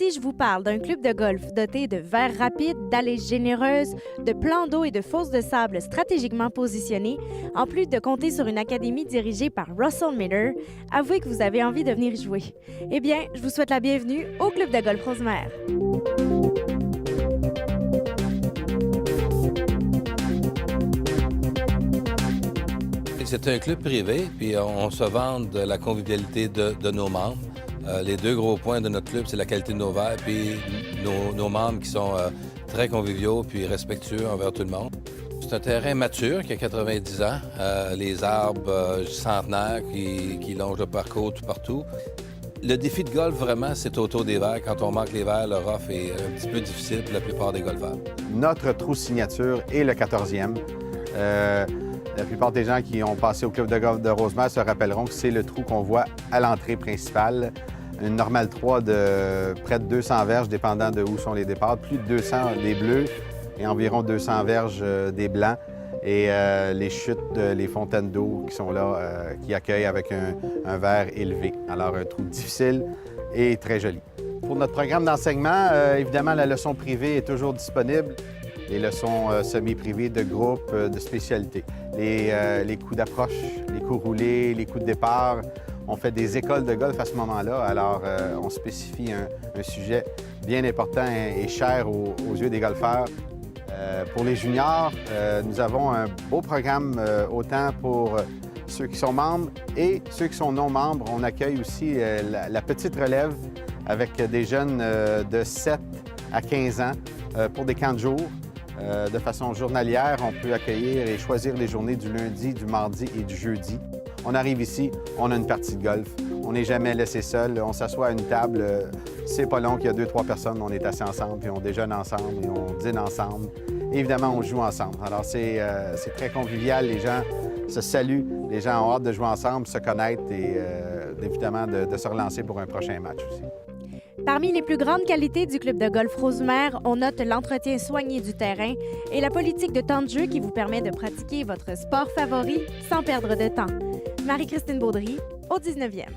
Ici, je vous parle d'un club de golf doté de verres rapides, d'allées généreuses, de plans d'eau et de fosses de sable stratégiquement positionnés, en plus de compter sur une académie dirigée par Russell Miller. Avouez que vous avez envie de venir y jouer. Eh bien, je vous souhaite la bienvenue au club de golf Rosemère. C'est un club privé, puis on se vante de la convivialité de nos membres. Les deux gros points de notre club, c'est la qualité de nos verres, puis nos membres qui sont très conviviaux puis respectueux envers tout le monde. C'est un terrain mature qui a 90 ans, les arbres centenaires qui longent le parcours tout partout. Le défi de golf, vraiment, c'est autour des verres. Quand on manque les verres, le rough est un petit peu difficile pour la plupart des golfeurs. Notre trou signature est le 14e. La plupart des gens qui ont passé au club de golf de Rosemère se rappelleront que c'est le trou qu'on voit à l'entrée principale. Une normale 3 de près de 200 verges, dépendant de où sont les départs. Plus de 200 des bleus et environ 200 verges des blancs. Et les chutes, les fontaines d'eau qui sont là, qui accueillent avec un verre élevé. Alors, un trou difficile et très joli. Pour notre programme d'enseignement, évidemment, la leçon privée est toujours disponible. Les leçons semi-privées de groupe, de spécialité. Les coups d'approche, les coups roulés, les coups de départ. On fait des écoles de golf à ce moment-là. Alors, on spécifie un sujet bien important et cher aux yeux des golfeurs. Pour les juniors, nous avons un beau programme autant pour ceux qui sont membres et ceux qui sont non membres. On accueille aussi la petite relève avec des jeunes de 7 à 15 ans pour des camps de jour. De façon journalière, on peut accueillir et choisir les journées du lundi, du mardi et du jeudi. On arrive ici, on a une partie de golf. On n'est jamais laissé seul. On s'assoit à une table. C'est pas long qu'il y a 2-3 personnes. On est assis ensemble, puis on déjeune ensemble, et on dîne ensemble. Et évidemment, on joue ensemble. Alors, c'est très convivial. Les gens se saluent. Les gens ont hâte de jouer ensemble, se connaître et évidemment de se relancer pour un prochain match aussi. Parmi les plus grandes qualités du club de golf Rosemère, on note l'entretien soigné du terrain et la politique de temps de jeu qui vous permet de pratiquer votre sport favori sans perdre de temps. Marie-Christine Baudry, au 19e.